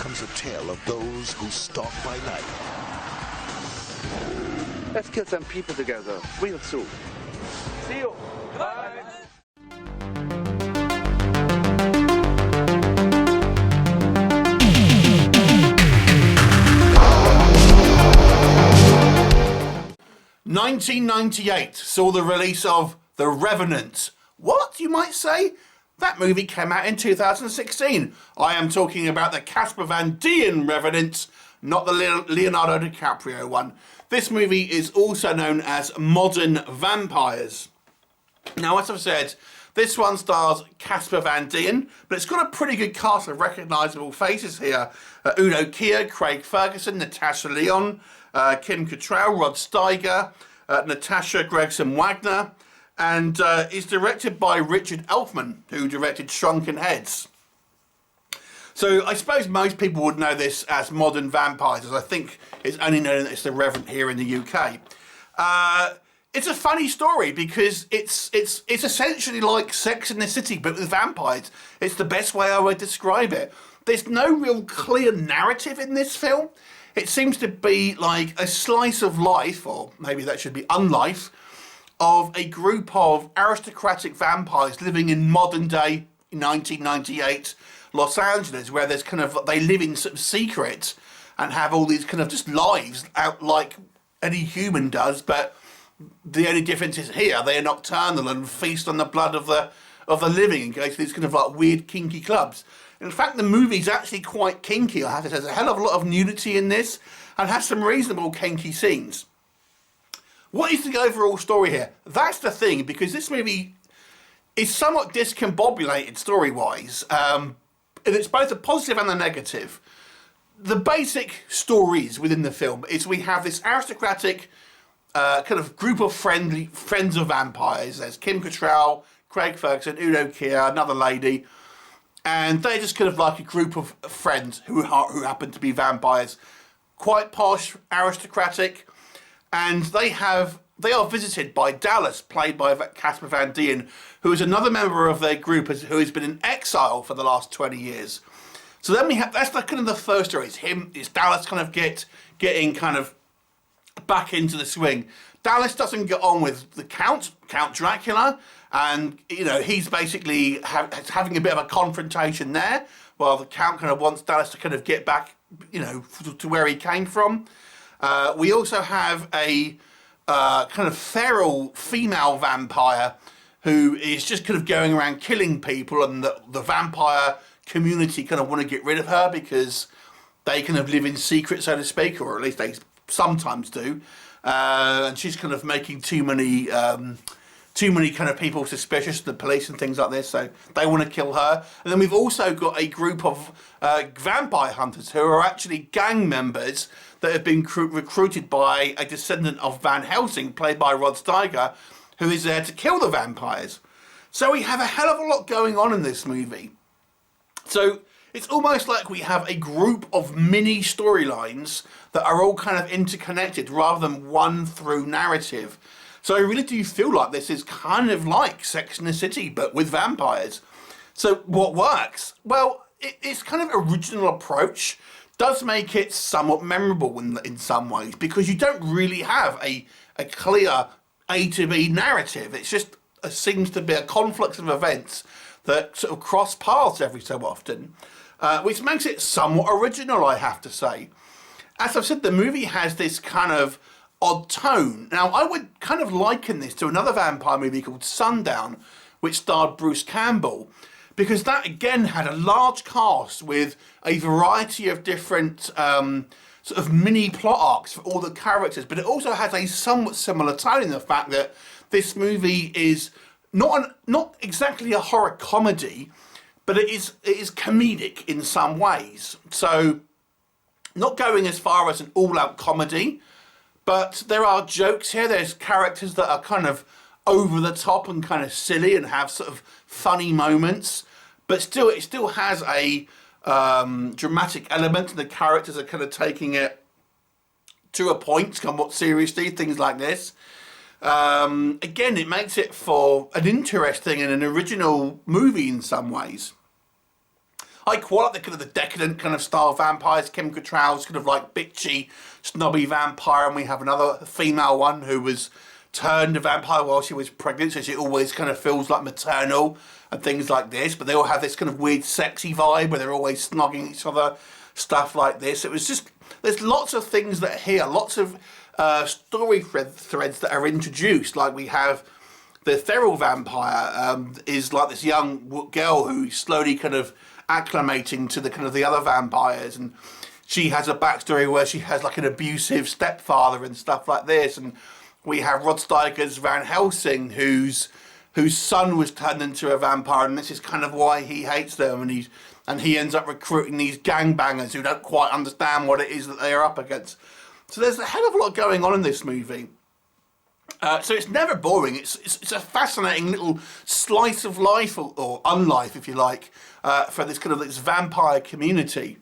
comes a tale of those who stalk by night. Let's kill some people together, real soon. See you. Bye. 1998 saw the release of The Revenant. What, you might say? That movie came out in 2016. I am talking about the Casper Van Dien Revenant, not the Leonardo DiCaprio one. This movie is also known as Modern Vampires. Now, as I've said, this one stars Casper Van Dien, but it's got a pretty good cast of recognisable faces here. Udo Kier, Craig Ferguson, Natasha Lyonne, Kim Cattrall, Rod Steiger, Natasha Gregson Wagner, and is directed by Richard Elfman, who directed Shrunken Heads. So I suppose most people would know this as Modern Vampires, as I think it's only known that it's The Revenant here in the UK. It's a funny story because it's essentially like Sex and the City, but with vampires. It's the best way I would describe it. There's no real clear narrative in this film. It seems to be like a slice of life, or maybe that should be unlife, of a group of aristocratic vampires living in modern day 1998 Los Angeles, where there's kind of, they live in sort of secret and have all these kind of just lives out like any human does, but the only difference is here they are nocturnal and feast on the blood of the living and go to these kind of like weird kinky clubs. In fact, the movie's actually quite kinky, I have to say. There's a hell of a lot of nudity in this and has some reasonable kinky scenes. What is the overall story here? That's the thing, because this movie is somewhat discombobulated story-wise. And it's both a positive and a negative. The basic stories within the film is we have this aristocratic kind of group of friends of vampires. There's Kim Cattrall, Craig Ferguson, Udo Kier, another lady. And they're just kind of like a group of friends who happen to be vampires. Quite posh, aristocratic. And they are visited by Dallas, played by Casper Van Dien, who is another member of their group who has been in exile for the last 20 years. So then we have, that's like kind of the first story. It's Dallas kind of getting kind of back into the swing. Dallas doesn't get on with the Count Dracula, and you know he's basically having a bit of a confrontation there, while the Count kind of wants Dallas to kind of get back, you know, to where he came from. We also have a kind of feral female vampire who is just kind of going around killing people, and the vampire community kind of want to get rid of her because they kind of live in secret, so to speak, or at least they sometimes do. And she's kind of making too many kind of people suspicious, the police and things like this, so they want to kill her. And then we've also got a group of vampire hunters who are actually gang members that have been recruited by a descendant of Van Helsing, played by Rod Steiger, who is there to kill the vampires. So we have a hell of a lot going on in this movie. So it's almost like we have a group of mini storylines that are all kind of interconnected rather than one through narrative. So I really do feel like this is kind of like Sex and the City, but with vampires. So what works? Well, it's kind of original approach does make it somewhat memorable in some ways, because you don't really have a clear A to B narrative. It's just seems to be a conflux of events that sort of cross paths every so often, which makes it somewhat original, I have to say. As I've said, the movie has this kind of odd tone. Now, I would kind of liken this to another vampire movie called Sundown, which starred Bruce Campbell, because that again had a large cast with a variety of different sort of mini plot arcs for all the characters, but it also has a somewhat similar tone in the fact that this movie is not exactly a horror comedy, but it is comedic in some ways. So not going as far as an all-out comedy, but there are jokes here. There's characters that are kind of over the top and kind of silly and have sort of funny moments, but still it still has a dramatic element, and the characters are kind of taking it to a point, somewhat seriously, things like this. Again, it makes it for an interesting and an original movie in some ways. I quite like the kind of the decadent kind of style vampires. Kim Cattrall's kind of like bitchy, snobby vampire, and we have another female one who was turned a vampire while she was pregnant, so she always kind of feels like maternal and things like this. But they all have this kind of weird, sexy vibe where they're always snogging each other, stuff like this. It was just, there's lots of things that are here, lots of story threads that are introduced. Like we have the feral vampire is like this young girl who's slowly kind of acclimating to the kind of the other vampires, and she has a backstory where she has like an abusive stepfather and stuff like this. And we have Rod Steiger's Van Helsing, whose son was turned into a vampire, and this is kind of why he hates them, and he ends up recruiting these gangbangers who don't quite understand what it is that they are up against. So there's a hell of a lot going on in this movie. So it's never boring. It's a fascinating little slice of life, or unlife, if you like, for this kind of this vampire community.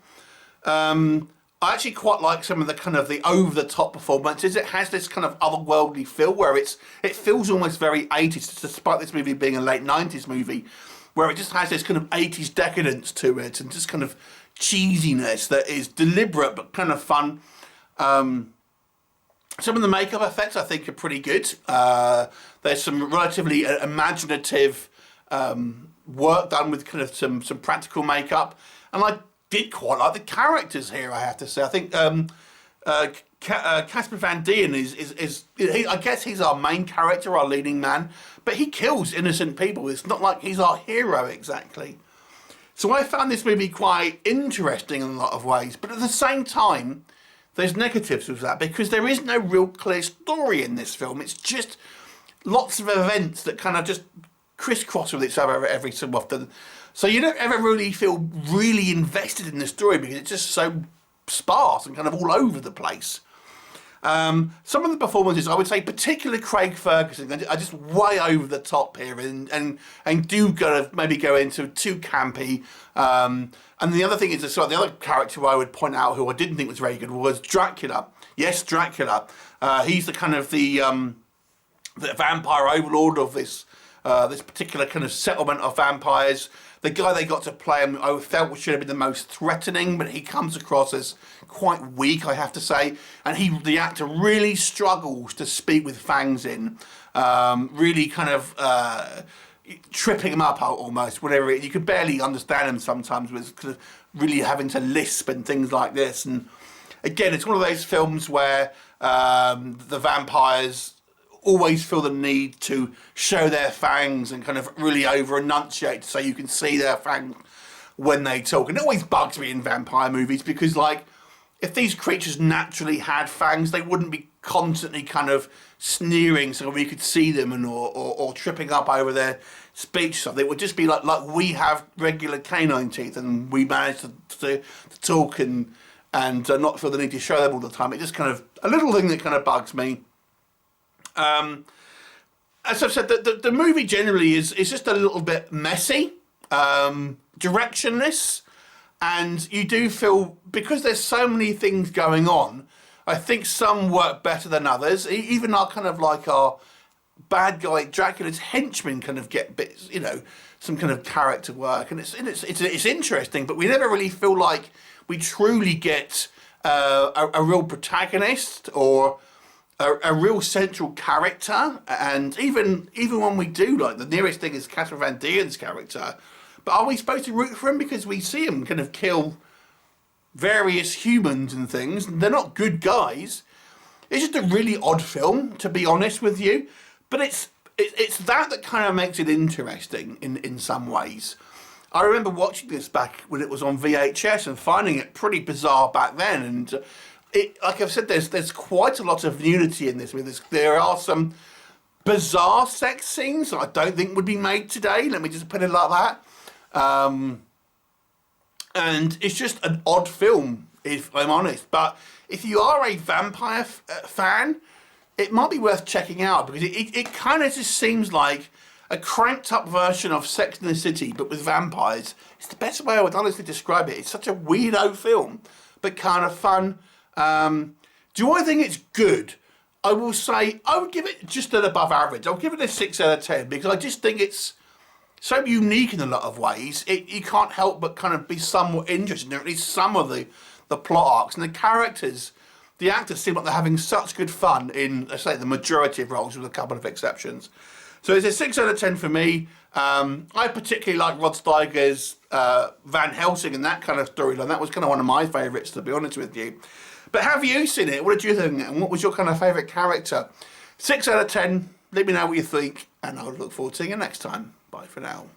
I actually quite like some of the kind of the over-the-top performances. It has this kind of otherworldly feel where it feels almost very 80s, despite this movie being a late 90s movie, where it just has this kind of 80s decadence to it and just kind of cheesiness that is deliberate but kind of fun. Some of the makeup effects I think are pretty good. There's some relatively imaginative work done with kind of some practical makeup, and I did quite like the characters here, I have to say. I think Casper Van Dien I guess he's our main character, our leading man, but he kills innocent people. It's not like he's our hero exactly. So I found this movie quite interesting in a lot of ways, but at the same time, there's negatives with that, because there is no real clear story in this film. It's just lots of events that kind of just crisscross with each other every so often. So you don't ever really feel really invested in the story because it's just so sparse and kind of all over the place. Some of the performances, I would say, particularly Craig Ferguson, are just way over the top here and do kind of maybe go into too campy. And the other thing is, the other character I would point out who I didn't think was very good was Dracula. Yes, Dracula. He's the kind of the vampire overlord of this particular kind of settlement of vampires. The guy they got to play him, I felt should have been the most threatening, but he comes across as quite weak, I have to say. And the actor really struggles to speak with fangs in, really kind of tripping him up almost. Whatever you could barely understand him sometimes, with kind of really having to lisp and things like this. And again, it's one of those films where the vampires always feel the need to show their fangs and kind of really over-enunciate so you can see their fangs when they talk. And it always bugs me in vampire movies because, like, if these creatures naturally had fangs, they wouldn't be constantly kind of sneering so we could see them and or tripping up over their speech. So it would just be like we have regular canine teeth and we manage to talk and not feel the need to show them all the time. It's just kind of a little thing that kind of bugs me. As I've said, the movie generally is just a little bit messy, directionless, and you do feel, because there's so many things going on, I think some work better than others. Even our kind of like our bad guy Dracula's henchmen kind of get bits, some kind of character work, and it's interesting, but we never really feel like we truly get a real protagonist or a real central character. And even when we do, like, the nearest thing is Casper Van Dien's character, but are we supposed to root for him because we see him kind of kill various humans and things? They're not good guys. It's just a really odd film, to be honest with you, but it's that kind of makes it interesting in some ways. I remember watching this back when it was on VHS and finding it pretty bizarre back then, and like I've said, there's quite a lot of nudity in this movie. There are some bizarre sex scenes that I don't think would be made today. Let me just put it like that. And it's just an odd film, if I'm honest. But if you are a vampire fan, it might be worth checking out, because it kind of just seems like a cranked up version of Sex and the City, but with vampires. It's the best way I would honestly describe it. It's such a weirdo film, but kind of fun. Do I think it's good? I will say I would give it just an above average. I'll give it a 6 out of 10 because I just think it's so unique in a lot of ways. You can't help but kind of be somewhat interested in at least some of the plot arcs and the characters. The actors seem like they're having such good fun in, let's say, the majority of roles, with a couple of exceptions. So it's a 6 out of 10 for me. I particularly like Rod Steiger's Van Helsing and that kind of storyline. That was kind of one of my favourites, to be honest with you. But have you seen it? What did you think? And what was your kind of favourite character? 6 out of 10. Let me know what you think, and I'll look forward to seeing you next time. Bye for now.